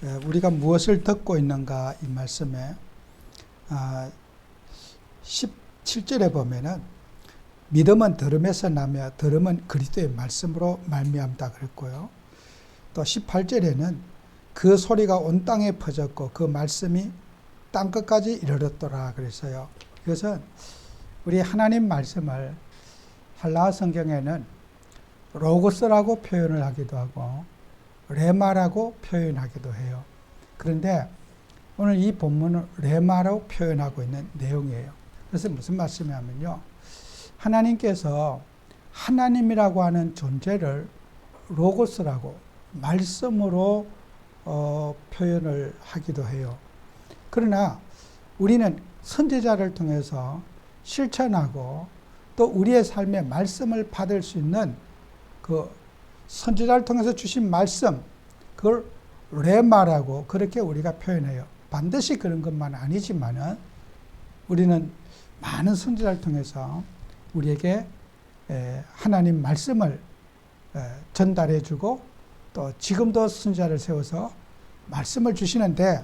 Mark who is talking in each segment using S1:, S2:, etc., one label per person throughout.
S1: 우리가 무엇을 듣고 있는가 이 말씀에 17절에 보면은 믿음은 들음에서 나며 들음은 그리스도의 말씀으로 말미암다 그랬고요. 또 18절에는 그 소리가 온 땅에 퍼졌고 그 말씀이 땅끝까지 이르렀더라 그랬어요. 이것은 우리 하나님 말씀을 할라어 성경에는 로고스라고 표현을 하기도 하고 레마라고 표현하기도 해요. 그런데 오늘 이 본문은 레마라고 표현하고 있는 내용이에요. 그래서 무슨 말씀이냐면요, 하나님께서 하나님이라고 하는 존재를 로고스라고 말씀으로 표현을 하기도 해요. 그러나 우리는 선지자를 통해서 실천하고 또 우리의 삶에 말씀을 받을 수 있는 그 선지자를 통해서 주신 말씀, 그걸 레마라고 그렇게 우리가 표현해요. 반드시 그런 것만 아니지만은 우리는 많은 선지자를 통해서 우리에게 하나님 말씀을 전달해 주고 또 지금도 선지자를 세워서 말씀을 주시는데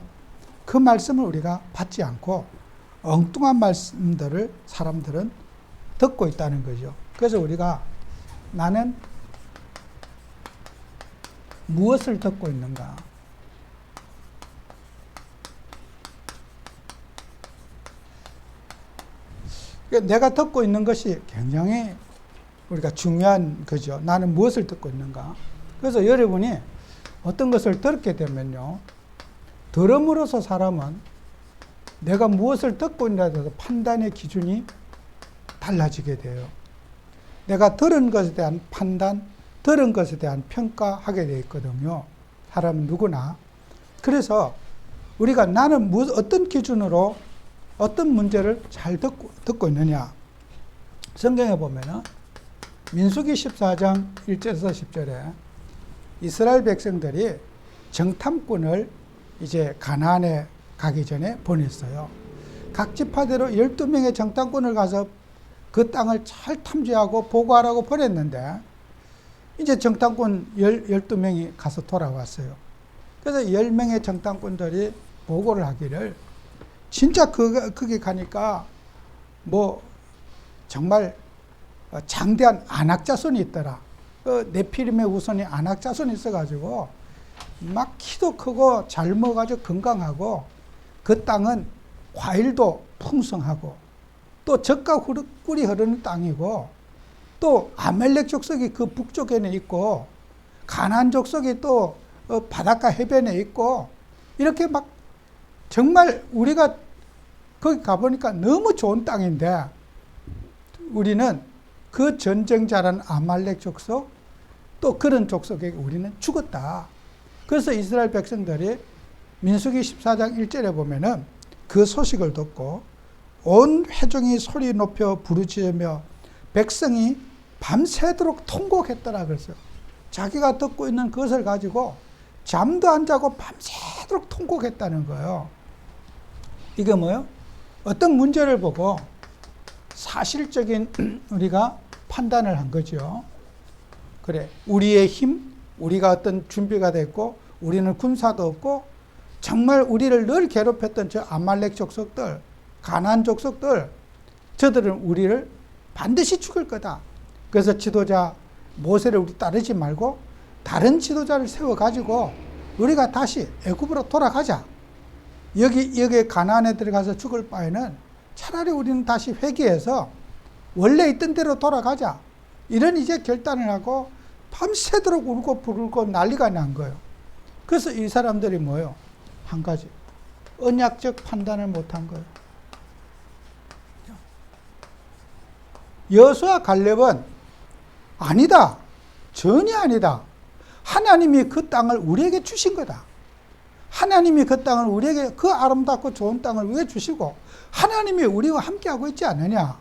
S1: 그 말씀을 우리가 받지 않고 엉뚱한 말씀들을 사람들은 듣고 있다는 거죠. 그래서 우리가 나는 무엇을 듣고 있는가? 내가 듣고 있는 것이 굉장히 우리가 중요한 거죠. 나는 무엇을 듣고 있는가? 그래서 여러분이 어떤 것을 들게 되면요, 들음으로써 사람은 내가 무엇을 듣고 있냐에 대해서 판단의 기준이 달라지게 돼요. 내가 들은 것에 대한 판단, 들은 것에 대한 평가하게 되어 있거든요. 사람 누구나. 그래서 우리가 나는 어떤 기준으로 어떤 문제를 잘 듣고 있느냐. 성경에 보면은 민수기 14장 1절에서 10절에 이스라엘 백성들이 정탐꾼을 이제 가나안에 가기 전에 보냈어요. 각 지파대로 12명의 정탐꾼을 가서 그 땅을 잘 탐지하고 보고하라고 보냈는데 이제 정탐꾼 12명이 가서 돌아왔어요. 그래서 10명의 정탐꾼들이 보고를 하기를 진짜 거기 가니까 뭐 정말 장대한 안악자손이 있더라. 네피림의 후손이 안악자손이 있어가지고 막 키도 크고 잘 먹어가지고 건강하고 그 땅은 과일도 풍성하고 또 젖과 꿀이 흐르는 땅이고 또 아멜렉 족속이 그 북쪽에는 있고 가나안 족속이 또 바닷가 해변에 있고 이렇게 막 정말 우리가 거기 가보니까 너무 좋은 땅인데 우리는 그 전쟁 잘한 아말렉 족속 또 그런 족속에게 우리는 죽었다. 그래서 이스라엘 백성들이 민수기 14장 1절에 보면은 그 소식을 듣고 온 회중이 소리 높여 부르짖으며 백성이 밤새도록 통곡했더라 그랬어요. 자기가 듣고 있는 그것을 가지고 잠도 안 자고 밤새도록 통곡했다는 거예요. 이게 뭐예요? 어떤 문제를 보고 사실적인 우리가 판단을 한 거죠. 그래, 우리의 힘, 우리가 어떤 준비가 됐고 우리는 군사도 없고 정말 우리를 늘 괴롭혔던 저 아말렉 족속들, 가나안 족속들, 저들은 우리를 반드시 죽일 거다. 그래서 지도자 모세를 우리 따르지 말고 다른 지도자를 세워가지고 우리가 다시 애굽으로 돌아가자. 여기 가나안에 들어가서 죽을 바에는 차라리 우리는 다시 회개해서 원래 있던 대로 돌아가자. 이런 이제 결단을 하고 밤새도록 울고 부르고 난리가 난 거예요. 그래서 이 사람들이 뭐예요? 한 가지. 언약적 판단을 못한 거예요. 여호수아 갈렙은 아니다. 전혀 아니다. 하나님이 그 땅을 우리에게 주신 거다. 하나님이 그 땅을 우리에게 그 아름답고 좋은 땅을 왜 주시고 하나님이 우리와 함께하고 있지 않느냐.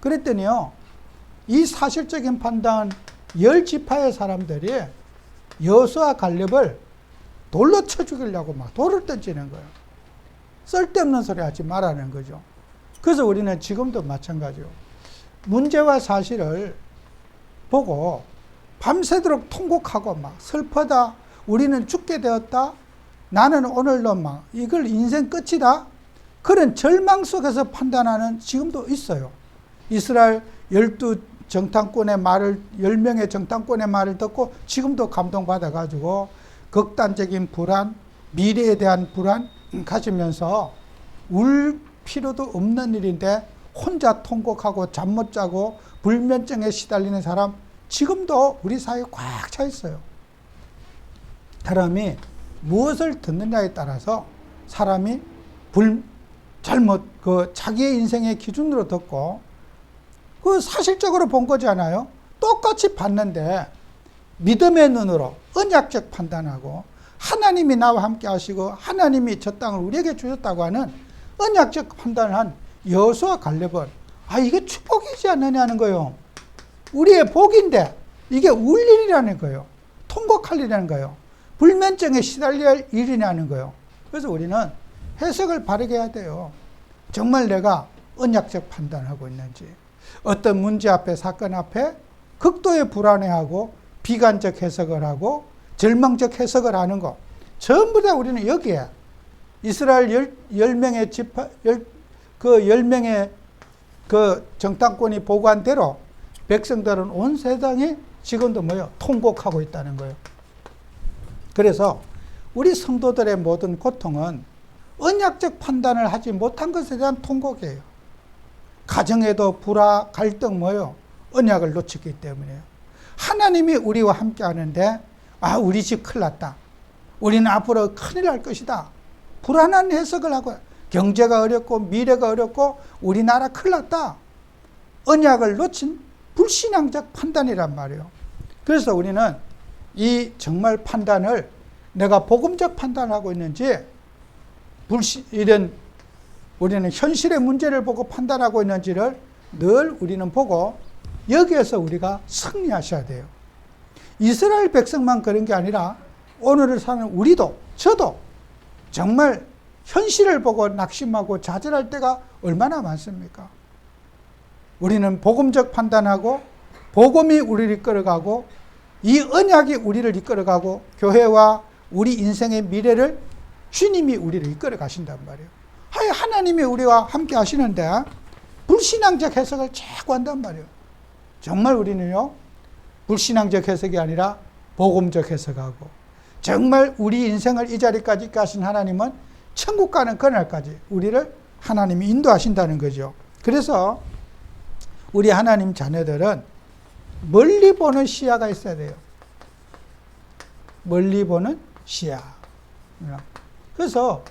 S1: 그랬더니요, 이 사실적인 판단 10지파의 사람들이 여호수아 갈렙을 돌로 쳐 죽이려고 막 돌을 던지는 거예요. 쓸데없는 소리 하지 말라는 거죠. 그래서 우리는 지금도 마찬가지요. 문제와 사실을 보고 밤새도록 통곡하고 막 슬퍼다, 우리는 죽게 되었다, 나는 오늘로 막 이걸 인생 끝이다. 그런 절망 속에서 판단하는 지금도 있어요. 이스라엘 12정탐꾼의 말을 10명의 정탐꾼의 말을 듣고 지금도 감동받아 가지고 극단적인 불안, 미래에 대한 불안 가지면서 울 필요도 없는 일인데 혼자 통곡하고 잠 못 자고 불면증에 시달리는 사람 지금도 우리 사회에 꽉 차 있어요. 사람이 무엇을 듣느냐에 따라서 사람이 잘못 자기의 인생의 기준으로 듣고 그 사실적으로 본 거잖아요. 똑같이 봤는데 믿음의 눈으로 언약적 판단하고 하나님이 나와 함께 하시고 하나님이 저 땅을 우리에게 주셨다고 하는 언약적 판단을 한 여호수아 갈렙은 이게 축복이지 않느냐는 거예요. 우리의 복인데 이게 울 일이라는 거예요. 통곡할 일이라는 거예요. 불면증에 시달릴 일이라는 거예요. 그래서 우리는 해석을 바르게 해야 돼요. 정말 내가 언약적 판단을 하고 있는지, 어떤 문제 앞에, 사건 앞에 극도의 불안해하고 비관적 해석을 하고 절망적 해석을 하는 거 전부 다 우리는 여기에 이스라엘 10명의 지파, 10명의 그 정탐꾼이 보고한 대로 백성들은 온 세상이 지금도 통곡하고 있다는 거예요. 그래서 우리 성도들의 모든 고통은 언약적 판단을 하지 못한 것에 대한 통곡이에요. 가정에도 불화, 갈등 언약을 놓쳤기 때문에요. 하나님이 우리와 함께 하는데 우리 집 큰일 났다. 우리는 앞으로 큰일 날 것이다. 불안한 해석을 하고 경제가 어렵고 미래가 어렵고 우리나라 큰일 났다. 언약을 놓친 불신앙적 판단이란 말이에요. 그래서 우리는 이 정말 판단을 내가 복음적 판단을 하고 있는지 우리는 현실의 문제를 보고 판단하고 있는지를 늘 우리는 보고 여기에서 우리가 승리하셔야 돼요. 이스라엘 백성만 그런 게 아니라 오늘을 사는 우리도 저도 정말 현실을 보고 낙심하고 좌절할 때가 얼마나 많습니까? 우리는 복음적 판단하고 복음이 우리를 이끌어가고 이 언약이 우리를 이끌어가고 교회와 우리 인생의 미래를 주님이 우리를 이끌어 가신단 말이에요. 하나님이 우리와 함께 하시는데 불신앙적 해석을 자꾸 한단 말이에요. 정말 우리는요, 불신앙적 해석이 아니라 복음적 해석하고 정말 우리 인생을 이 자리까지 가신 하나님은 천국 가는 그날까지 우리를 하나님이 인도하신다는 거죠. 그래서 우리 하나님 자녀들은 멀리 보는 시야가 있어야 돼요. 멀리 보는 시야. 그래서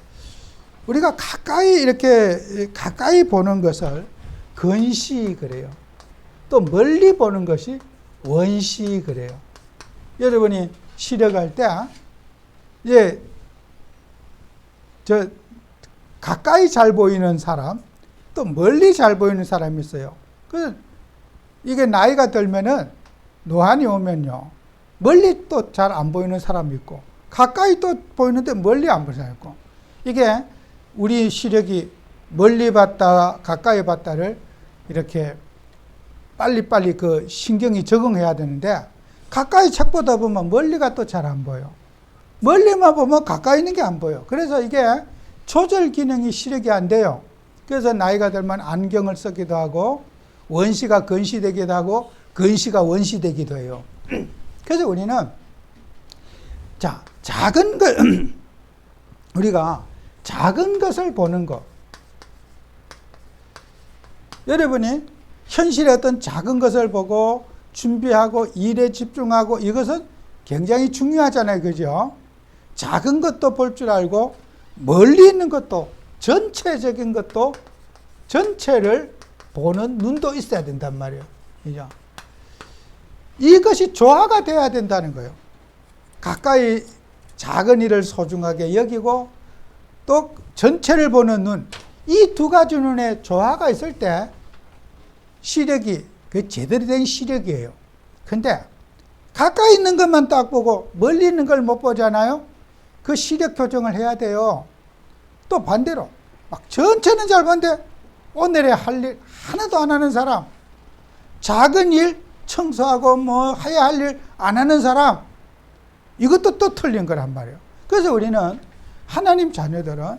S1: 우리가 가까이 보는 것을 근시 그래요. 또 멀리 보는 것이 원시 그래요. 여러분이 시력할 때 가까이 잘 보이는 사람, 또 멀리 잘 보이는 사람이 있어요. 이게 나이가 들면은 노안이 오면요, 멀리 또 잘 안 보이는 사람이 있고 가까이 또 보이는데 멀리 안 보이는 사람이 있고, 이게 우리 시력이 멀리 봤다 가까이 봤다를 이렇게 빨리빨리 그 신경이 적응해야 되는데 가까이 책 보다 보면 멀리가 또 잘 안 보여. 멀리만 보면 가까이 있는 게 안 보여. 그래서 이게 조절 기능이 시력이 안 돼요. 그래서 나이가 들면 안경을 쓰기도 하고 원시가 근시되기도 하고 근시가 원시되기도 해요. 그래서 우리는 작은 것 우리가 작은 것을 보는 것, 여러분이 현실의 어떤 작은 것을 보고 준비하고 일에 집중하고 이것은 굉장히 중요하잖아요. 그죠? 작은 것도 볼 줄 알고 멀리 있는 것도 전체적인 것도 전체를 보는 눈도 있어야 된단 말이에요. 그죠? 이것이 조화가 돼야 된다는 거예요. 가까이 작은 일을 소중하게 여기고 또 전체를 보는 눈, 이 두 가지 눈의 조화가 있을 때 시력이 그 제대로 된 시력이에요. 근데 가까이 있는 것만 딱 보고 멀리 있는 걸 못 보잖아요. 그 시력 교정을 해야 돼요. 또 반대로 막 전체는 잘 보는데 오늘의 할 일 하나도 안 하는 사람, 작은 일 청소하고 해야 할 일 안 하는 사람, 이것도 또 틀린 거란 말이에요. 그래서 우리는 하나님 자녀들은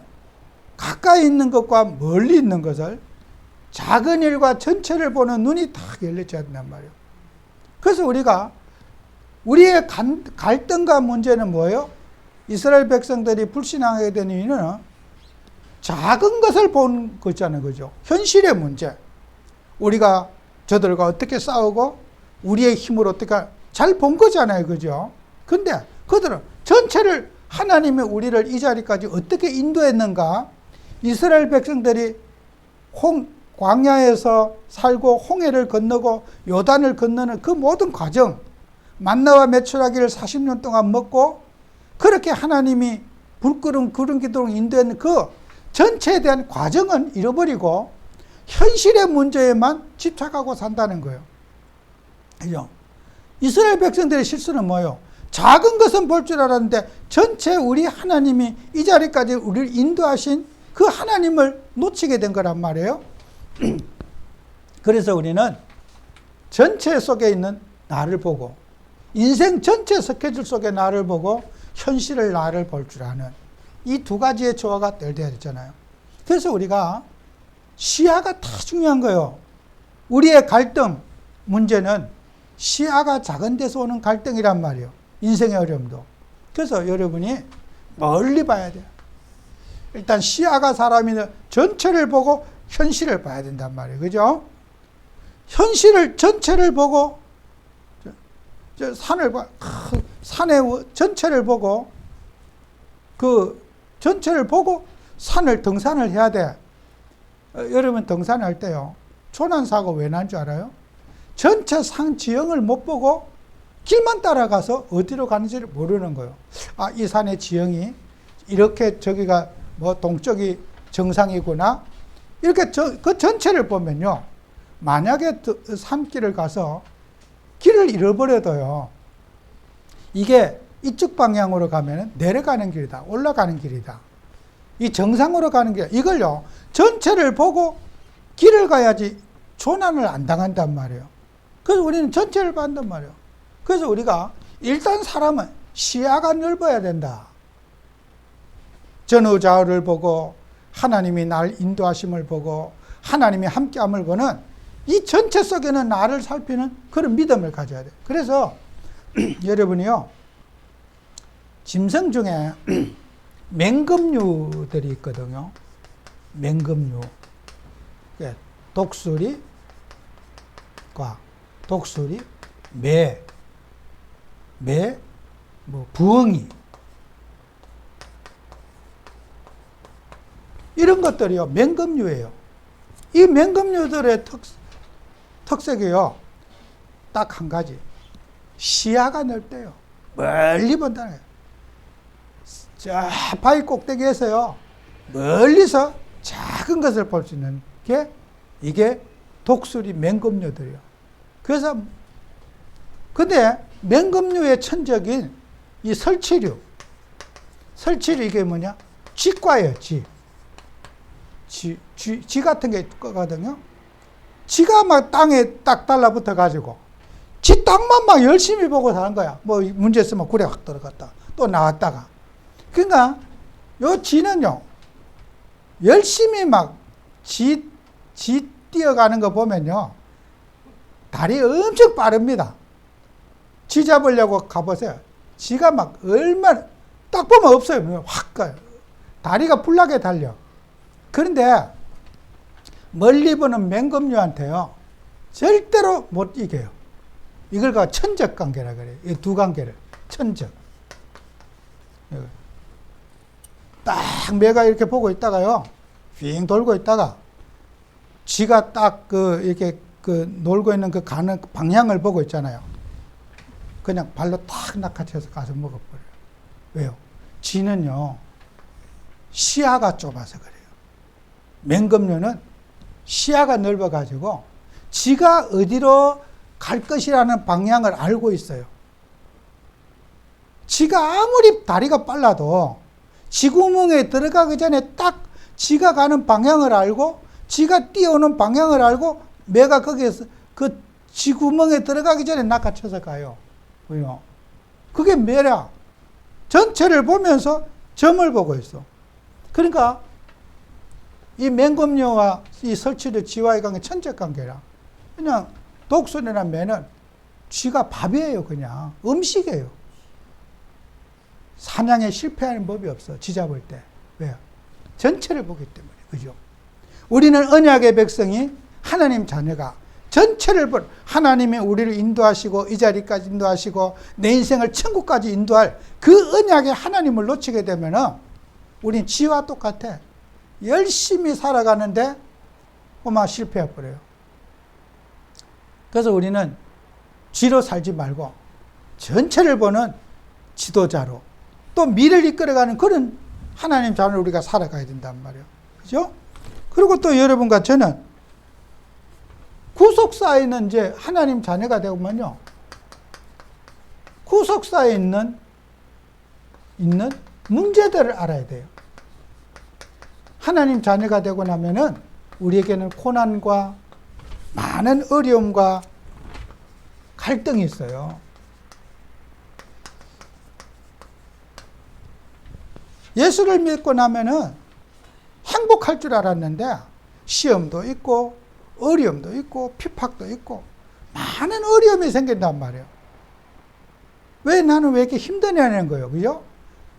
S1: 가까이 있는 것과 멀리 있는 것을 작은 일과 전체를 보는 눈이 딱 열려져야 된단 말이에요. 그래서 우리가 우리의 갈등과 문제는 뭐예요? 이스라엘 백성들이 불신앙하게 된 이유는 작은 것을 본 거잖아요. 그죠? 현실의 문제. 우리가 저들과 어떻게 싸우고 우리의 힘으로 어떻게 잘 본 거잖아요. 그죠? 근데 그들은 전체를 하나님이 우리를 이 자리까지 어떻게 인도했는가? 이스라엘 백성들이 광야에서 살고 홍해를 건너고 요단을 건너는 그 모든 과정, 만나와 메추라기를 40년 동안 먹고 그렇게 하나님이 불구름 구름 기둥으로 인도했는 그 전체에 대한 과정은 잃어버리고 현실의 문제에만 집착하고 산다는 거예요. 그죠? 이스라엘 백성들의 실수는 뭐예요? 작은 것은 볼 줄 알았는데 전체 우리 하나님이 이 자리까지 우리를 인도하신 그 하나님을 놓치게 된 거란 말이에요. 그래서 우리는 전체 속에 있는 나를 보고 인생 전체 스케줄 속에 나를 보고 현실을 나를 볼 줄 아는 이 두 가지의 조화가 돼야 되잖아요. 그래서 우리가 시야가 다 중요한 거예요. 우리의 갈등 문제는 시야가 작은 데서 오는 갈등이란 말이에요. 인생의 어려움도. 그래서 여러분이 멀리 봐야 돼요. 일단 시야가 사람이 전체를 보고 현실을 봐야 된단 말이에요. 그죠? 현실을 전체를 보고 산을 봐. 산의 전체를 보고 그 전체를 보고 산을 등산을 해야 돼. 여러분 등산할 때요. 조난사고 왜 난 줄 알아요? 전체 산 지형을 못 보고 길만 따라가서 어디로 가는지를 모르는 거예요. 아, 이 산의 지형이 이렇게 저기가 뭐 동쪽이 정상이구나. 이렇게 그 전체를 보면요. 만약에 산길을 가서 길을 잃어버려도요. 이게 이쪽 방향으로 가면 내려가는 길이다. 올라가는 길이다. 이 정상으로 가는 길. 이걸요. 전체를 보고 길을 가야지 조난을 안 당한단 말이에요. 그래서 우리는 전체를 봤단 말이에요. 그래서 우리가 일단 사람은 시야가 넓어야 된다. 전후좌우를 보고 하나님이 날 인도하심을 보고 하나님이 함께함을 보는 이 전체 속에는 나를 살피는 그런 믿음을 가져야 돼요. 그래서 여러분이요. 짐승 중에 맹금류들이 있거든요. 맹금류. 독수리, 매, 부엉이. 이런 것들이요. 맹금류예요. 이 맹금류들의 특색이요. 딱 한 가지. 시야가 넓대요. 멀리 본다는 거예요. 저 바위 꼭대기에서요. 멀리서 작은 것을 볼 수 있는 게 이게 독수리 맹금류들이요. 그래서 근데 맹금류의 천적인 이 설치류 이게 뭐냐? 쥐과예요. 쥐 같은 게 있거든요. 쥐가 막 땅에 딱 달라붙어 가지고 지 땅만 막 열심히 보고 사는 거야. 뭐 문제 있으면 굴에 확 들어갔다 또 나왔다가. 그러니까 요 쥐는요 열심히 막 쥐 뛰어가는 거 보면요 다리 엄청 빠릅니다. 쥐 잡으려고 가보세요. 쥐가 막 얼마나 딱 보면 없어요. 확 가요. 다리가 불나게 달려. 그런데 멀리 보는 맹금류한테요 절대로 못 이겨요. 이걸 갖고 천적 관계라 그래요. 이 두 관계를 천적. 딱 매가 이렇게 보고 있다가요 빙 돌고 있다가 쥐가 딱 이렇게 놀고 있는 그 가는 방향을 보고 있잖아요. 그냥 발로 탁 낚아채서 가서 먹어버려요. 왜요? 쥐는요 시야가 좁아서 그래요. 맹금류는 시야가 넓어가지고 지가 어디로 갈 것이라는 방향을 알고 있어요. 지가 아무리 다리가 빨라도 쥐구멍에 들어가기 전에 딱 지가 가는 방향을 알고 지가 뛰어오는 방향을 알고 매가 거기에서 그 쥐구멍에 들어가기 전에 낚아쳐서 가요. 왜요? 그게 매라. 전체를 보면서 점을 보고 있어. 그러니까 이 맹금류와 이 설치류 쥐와의 관계 천적 관계라. 그냥 독수리나 매는 쥐가 밥이에요. 그냥 음식이에요. 사냥에 실패하는 법이 없어. 쥐 잡을 때. 왜요? 전체를 보기 때문에. 그죠? 우리는 언약의 백성이 하나님 자녀가 전체를 하나님이 우리를 인도하시고 이 자리까지 인도하시고 내 인생을 천국까지 인도할 그 언약의 하나님을 놓치게 되면은 우린 쥐와 똑같아. 열심히 살아가는데 그만 실패해버려요. 그래서 우리는 쥐로 살지 말고 전체를 보는 지도자로 또 미래를 이끌어가는 그런 하나님 자녀로 우리가 살아가야 된단 말이에요. 그죠? 그리고 또 여러분과 저는 구속사에 있는 이제 하나님 자녀가 되면요. 구속사에 있는 문제들을 알아야 돼요. 하나님 자녀가 되고 나면은 우리에게는 고난과 많은 어려움과 갈등이 있어요. 예수를 믿고 나면은 행복할 줄 알았는데 시험도 있고 어려움도 있고 핍박도 있고 많은 어려움이 생긴단 말이에요. 왜 나는 왜 이렇게 힘드냐는 거예요. 그죠?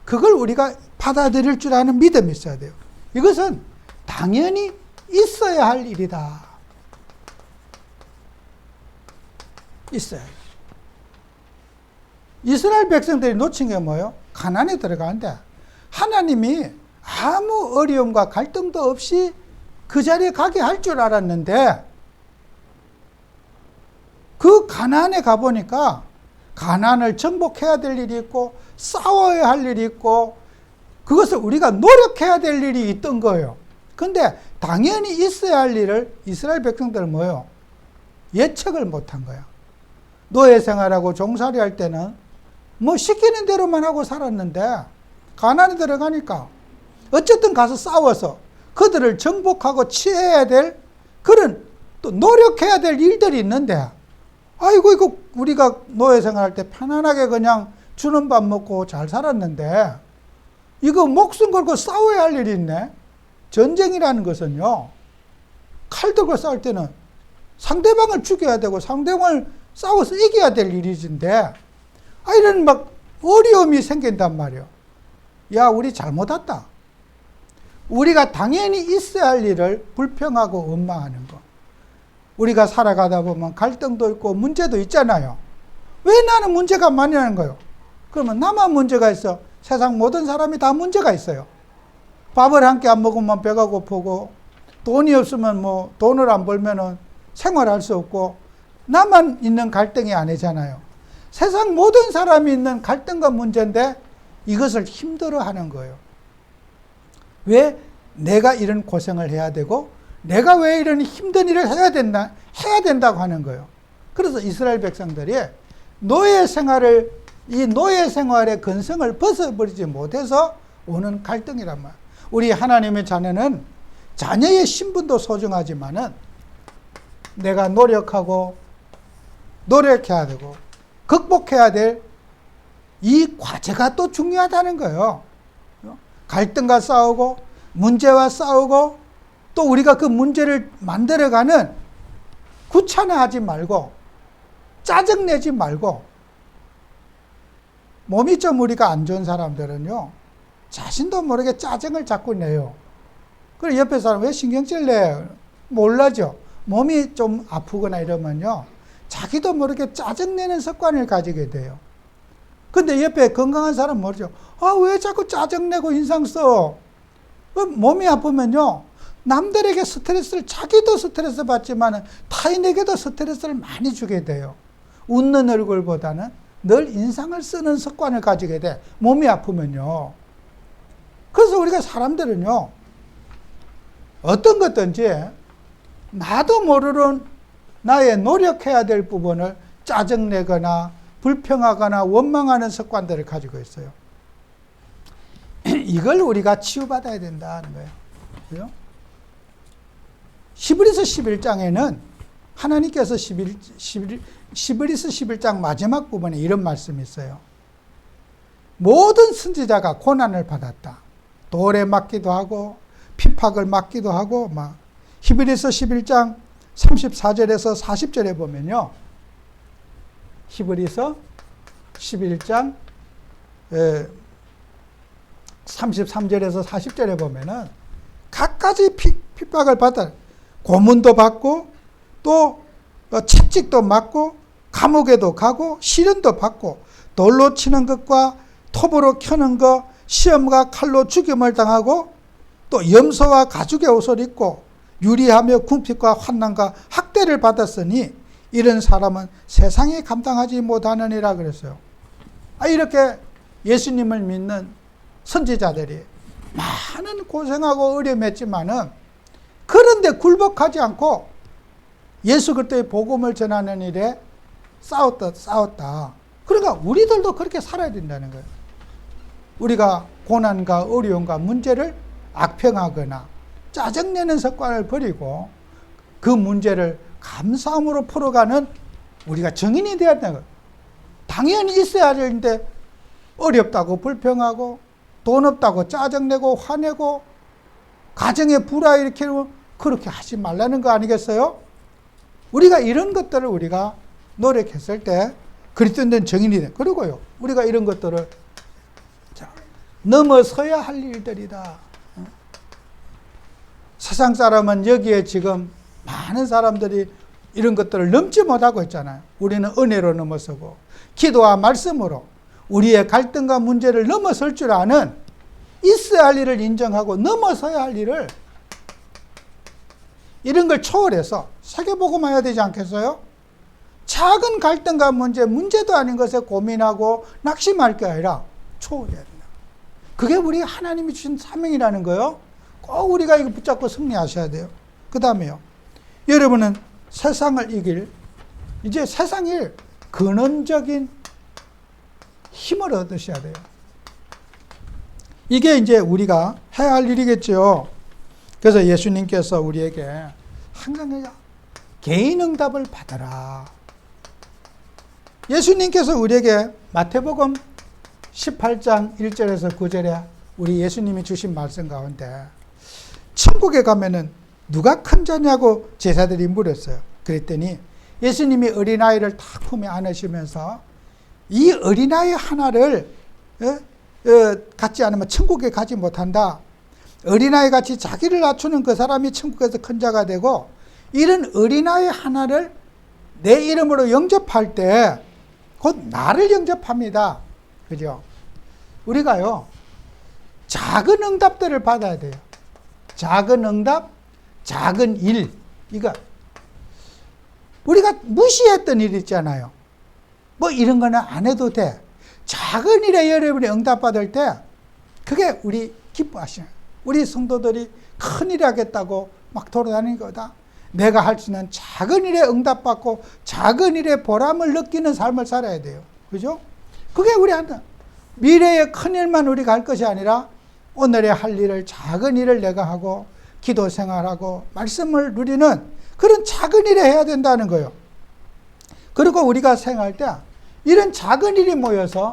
S1: 그걸 우리가 받아들일 줄 아는 믿음이 있어야 돼요. 이것은 당연히 있어야 할 일이다. 있어야 해요. 이스라엘 백성들이 놓친 게 뭐예요? 가나안에 들어가는데 하나님이 아무 어려움과 갈등도 없이 그 자리에 가게 할 줄 알았는데 그 가나안에 가보니까 가나안을 정복해야 될 일이 있고 싸워야 할 일이 있고 그것을 우리가 노력해야 될 일이 있던 거예요. 근데 당연히 있어야 할 일을 이스라엘 백성들은 뭐예요? 예측을 못한 거야. 노예 생활하고 종살이 할 때는 뭐 시키는 대로만 하고 살았는데 가나안에 들어가니까 어쨌든 가서 싸워서 그들을 정복하고 취해야 될 그런 또 노력해야 될 일들이 있는데 아이고 이거 우리가 노예 생활할 때 편안하게 그냥 주는 밥 먹고 잘 살았는데 이거 목숨 걸고 싸워야 할 일이 있네. 전쟁이라는 것은요. 칼 들고 싸울 때는 상대방을 죽여야 되고 상대방을 싸워서 이겨야 될 일이진데 이런 막 어려움이 생긴단 말이에요. 야, 우리 잘못 왔다. 우리가 당연히 있어야 할 일을 불평하고 원망하는 거. 우리가 살아가다 보면 갈등도 있고 문제도 있잖아요. 왜 나는 문제가 많이 나는 거예요? 그러면 나만 문제가 있어? 세상 모든 사람이 다 문제가 있어요. 밥을 한 끼 안 먹으면 배가 고프고 돈이 없으면 뭐 돈을 안 벌면은 생활할 수 없고 나만 있는 갈등이 아니잖아요. 세상 모든 사람이 있는 갈등과 문제인데 이것을 힘들어하는 거예요. 왜 내가 이런 고생을 해야 되고 내가 왜 이런 힘든 일을 해야 된다고 하는 거예요. 그래서 이스라엘 백성들이 이 노예 생활의 근성을 벗어버리지 못해서 오는 갈등이란 말이에요. 우리 하나님의 자녀는 자녀의 신분도 소중하지만은 내가 노력해야 되고 극복해야 될 이 과제가 또 중요하다는 거예요. 갈등과 싸우고 문제와 싸우고 또 우리가 그 문제를 만들어가는 귀찮아하지 말고 짜증내지 말고 몸이 좀 우리가 안 좋은 사람들은요 자신도 모르게 짜증을 자꾸 내요. 그래 옆에 사람 왜 신경질 내? 몰라죠. 몸이 좀 아프거나 이러면요 자기도 모르게 짜증내는 습관을 가지게 돼요. 근데 옆에 건강한 사람 모르죠. 왜 자꾸 짜증내고 인상 써? 몸이 아프면요 남들에게 스트레스를 자기도 스트레스 받지만 타인에게도 스트레스를 많이 주게 돼요. 웃는 얼굴보다는 늘 인상을 쓰는 습관을 가지게 돼. 몸이 아프면요. 그래서 우리가 사람들은요 어떤 것든지 나도 모르는 나의 노력해야 될 부분을 짜증내거나 불평하거나 원망하는 습관들을 가지고 있어요. 이걸 우리가 치유받아야 된다는 거예요. 그죠? 히브리서 11장에는 하나님께서 히브리서 11장 마지막 부분에 이런 말씀이 있어요. 모든 선지자가 고난을 받았다. 돌에 맞기도 하고 핍박을 맞기도 하고 막 히브리서 11장 34절에서 40절에 보면요. 히브리서 11장 33절에서 40절에 보면은 각가지 핍박을 받아 고문도 받고 또 채찍도 맞고 감옥에도 가고 시련도 받고 돌로 치는 것과 톱으로 켜는 것, 시험과 칼로 죽임을 당하고 또 염소와 가죽의 옷을 입고 유리하며 궁핍과 환난과 학대를 받았으니 이런 사람은 세상에 감당하지 못하느니라 그랬어요. 이렇게 예수님을 믿는 선지자들이 많은 고생하고 어려움했지만은 그런데 굴복하지 않고 예수 그리스도의 복음을 전하는 일에 싸웠다. 그러니까 우리들도 그렇게 살아야 된다는 거예요. 우리가 고난과 어려움과 문제를 악평하거나 짜증내는 습관을 버리고 그 문제를 감사함으로 풀어가는 우리가 증인이 되어야 되는 거예요. 당연히 있어야 되는데 어렵다고 불평하고 돈 없다고 짜증내고 화내고 가정에 불화 일으키고 그렇게 하지 말라는 거 아니겠어요? 우리가 이런 것들을 우리가 노력했을 때 그리스도인된 증인이 돼. 그리고요, 우리가 이런 것들을 넘어서야 할 일들이다. 세상 사람은 여기에 지금 많은 사람들이 이런 것들을 넘지 못하고 있잖아요. 우리는 은혜로 넘어서고 기도와 말씀으로 우리의 갈등과 문제를 넘어설 줄 아는 있어야 할 일을 인정하고 넘어서야 할 일을 이런 걸 초월해서 세계복음화 해야 되지 않겠어요? 작은 갈등과 문제도 아닌 것에 고민하고 낙심할 게 아니라 초월해야 된다. 그게 우리 하나님이 주신 사명이라는 거예요. 꼭 우리가 이거 붙잡고 승리하셔야 돼요. 그 다음에요. 여러분은 세상을 이길, 이제 세상의 근원적인 힘을 얻으셔야 돼요. 이게 이제 우리가 해야 할 일이겠죠. 그래서 예수님께서 우리에게 항상 개인 응답을 받아라. 예수님께서 우리에게 마태복음 18장 1절에서 9절에 우리 예수님이 주신 말씀 가운데 천국에 가면은 누가 큰 자냐고 제사들이 물었어요. 그랬더니 예수님이 어린아이를 탁 품에 안으시면서 이 어린아이 하나를 갖지 않으면 천국에 가지 못한다. 어린아이 같이 자기를 낮추는 그 사람이 천국에서 큰 자가 되고 이런 어린아이 하나를 내 이름으로 영접할 때 곧 나를 영접합니다. 그죠? 우리가요, 작은 응답들을 받아야 돼요. 작은 응답, 작은 일. 이거 우리가 무시했던 일 있잖아요. 뭐 이런 거는 안 해도 돼. 작은 일에 여러분이 응답받을 때 그게 우리 기뻐하시는, 우리 성도들이 큰일 하겠다고 막 돌아다니는 거다. 내가 할 수 있는 작은 일에 응답받고 작은 일에 보람을 느끼는 삶을 살아야 돼요. 그죠? 그게 우리한테 미래의 큰 일만 우리가 할 것이 아니라 오늘의 할 일을, 작은 일을 내가 하고 기도 생활하고 말씀을 누리는 그런 작은 일을 해야 된다는 거예요. 그리고 우리가 생활할 때 이런 작은 일이 모여서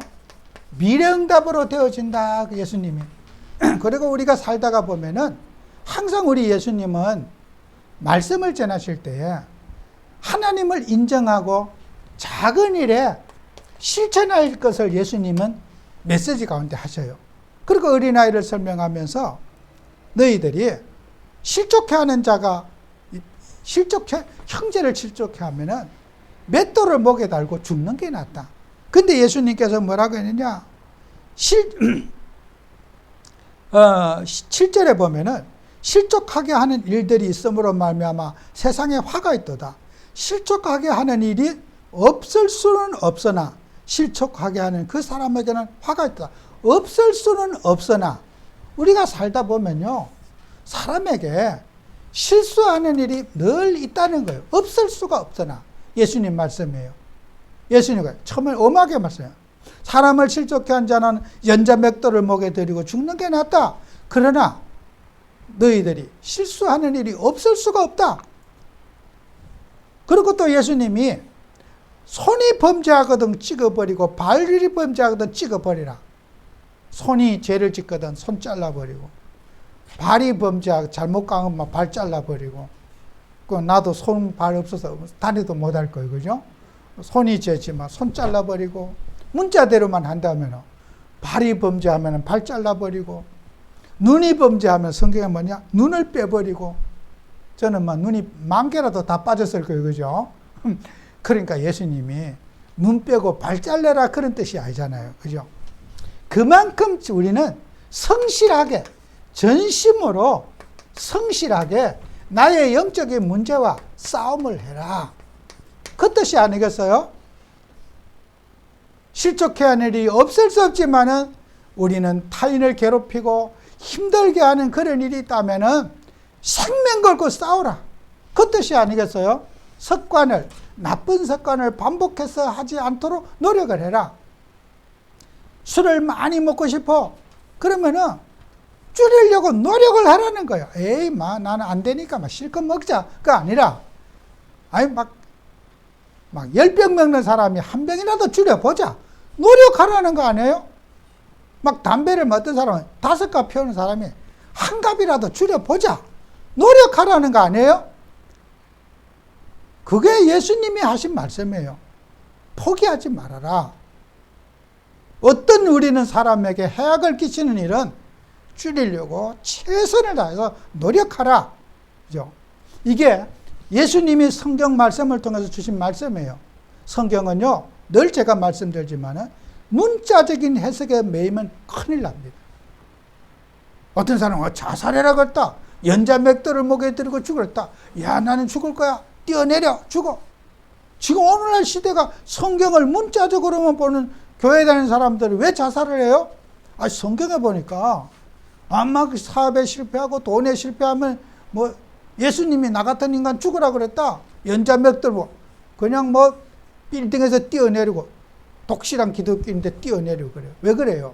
S1: 미래응답으로 되어진다. 예수님이. 그리고 우리가 살다가 보면은 항상 우리 예수님은 말씀을 전하실 때에 하나님을 인정하고 작은 일에 실천할 것을 예수님은 메시지 가운데 하셔요. 그리고 어린아이를 설명하면서 너희들이 실족해하는 자가 형제를 실족해 하면은 맷돌을 목에 달고 죽는 게 낫다. 근데 예수님께서 뭐라고 했느냐? 7절에 보면은 실족하게 하는 일들이 있음으로 말미암아 세상에 화가 있도다. 실족하게 하는 일이 없을 수는 없으나 실족하게 하는 그 사람에게는 화가 있다. 없을 수는 없으나 우리가 살다 보면요, 사람에게 실수하는 일이 늘 있다는 거예요. 없을 수가 없으나. 예수님 말씀이에요. 예수님이 처음에 엄하게 말씀해요. 사람을 실족해 한 자는 연자 맷돌을 목에 들이고 죽는 게 낫다. 그러나 너희들이 실수하는 일이 없을 수가 없다. 그리고 또 예수님이 손이 범죄하거든 찍어버리고 발이 범죄하거든 찍어버리라. 손이 죄를 짓거든 손 잘라버리고, 발이 범죄하고 잘못 가면 발 잘라버리고, 그 나도 손, 발 없어서 다니도 못할 거예요. 그죠? 손이 죄지만 손 잘라버리고, 문자대로만 한다면 발이 범죄하면 발 잘라버리고, 눈이 범죄하면 성경에 뭐냐? 눈을 빼버리고, 저는 막 눈이 10,000개라도 다 빠졌을 거예요. 그죠? 그러니까 예수님이 눈 빼고 발 잘라라 그런 뜻이 아니잖아요. 그죠? 그만큼 우리는 성실하게, 전심으로 성실하게 나의 영적인 문제와 싸움을 해라. 그 뜻이 아니겠어요? 실족해야 하는 일이 없을 수 없지만은 우리는 타인을 괴롭히고 힘들게 하는 그런 일이 있다면은 생명 걸고 싸우라. 그 뜻이 아니겠어요? 나쁜 습관을 반복해서 하지 않도록 노력을 해라. 술을 많이 먹고 싶어. 그러면은 줄이려고 노력을 하라는 거예요. 에이, 나는 안 되니까 실컷 먹자. 그거 아니라, 막 10병 먹는 사람이 한 병이라도 줄여보자. 노력하라는 거 아니에요? 막 담배를 먹던 사람은 5갑 피우는 사람이 한 갑이라도 줄여보자. 노력하라는 거 아니에요? 그게 예수님이 하신 말씀이에요. 포기하지 말아라. 어떤 우리는 사람에게 해악을 끼치는 일은 줄이려고 최선을 다해서 노력하라. 그죠? 이게 예수님이 성경 말씀을 통해서 주신 말씀이에요. 성경은요, 늘 제가 말씀드리지만은 문자적인 해석에 매이면 큰일 납니다. 어떤 사람은 자살해라 그랬다. 연자 맥도를 목에 들고 죽었다. 야, 나는 죽을 거야. 뛰어내려 죽어. 지금 오늘날 시대가 성경을 문자적으로만 보는 교회 다니는 사람들이 왜 자살을 해요? 성경에 보니까 막 사업에 실패하고 돈에 실패하면 예수님이 나 같은 인간 죽으라 그랬다. 연자 맥도 그냥 빌딩에서 뛰어내리고, 독실한 기독교인데 뛰어내리고 그래요. 왜 그래요?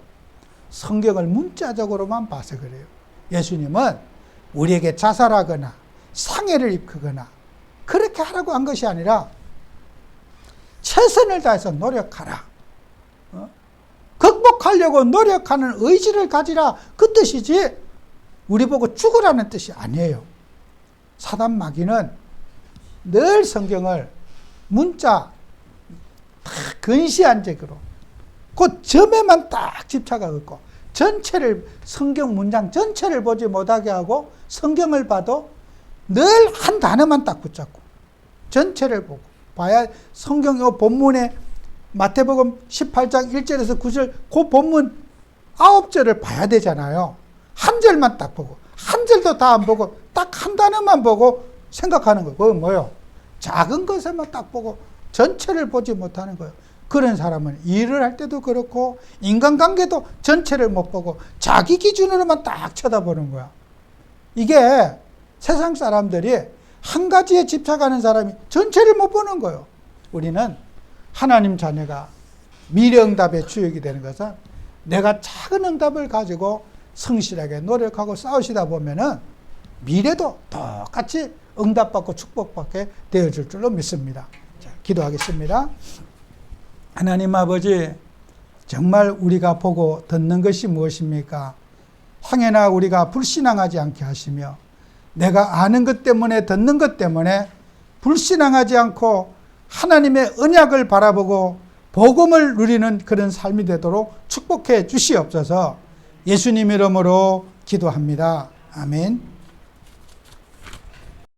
S1: 성경을 문자적으로만 봐서 그래요. 예수님은 우리에게 자살하거나 상해를 입히거나 그렇게 하라고 한 것이 아니라 최선을 다해서 노력하라. 극복하려고 노력하는 의지를 가지라. 그 뜻이지 우리 보고 죽으라는 뜻이 아니에요. 사단 마귀는 늘 성경을 문자 근시한 적으로 그 점에만 딱 집착하고 전체를, 성경 문장 전체를 보지 못하게 하고 성경을 봐도 늘 한 단어만 딱 붙잡고 전체를 보고 봐야 성경 본문에 마태복음 18장 1절에서 9절 그 본문 9절을 봐야 되잖아요. 한 절만 딱 보고 한 절도 다 안 보고 딱 한 단어만 보고 생각하는 거예요. 그건 뭐예요? 작은 것에만 딱 보고 전체를 보지 못하는 거예요. 그런 사람은 일을 할 때도 그렇고 인간관계도 전체를 못 보고 자기 기준으로만 딱 쳐다보는 거야. 이게 세상 사람들이 한 가지에 집착하는 사람이 전체를 못 보는 거예요. 우리는 하나님 자녀가 미래응답의 주역이 되는 것은 내가 작은 응답을 가지고 성실하게 노력하고 싸우시다 보면은 미래도 똑같이 응답받고 축복받게 되어줄 줄로 믿습니다. 자, 기도하겠습니다. 하나님 아버지, 정말 우리가 보고 듣는 것이 무엇입니까? 행여나 우리가 불신앙하지 않게 하시며 내가 아는 것 때문에 듣는 것 때문에 불신앙하지 않고 하나님의 언약을 바라보고 복음을 누리는 그런 삶이 되도록 축복해 주시옵소서. 예수님 이름으로 기도합니다. 아멘.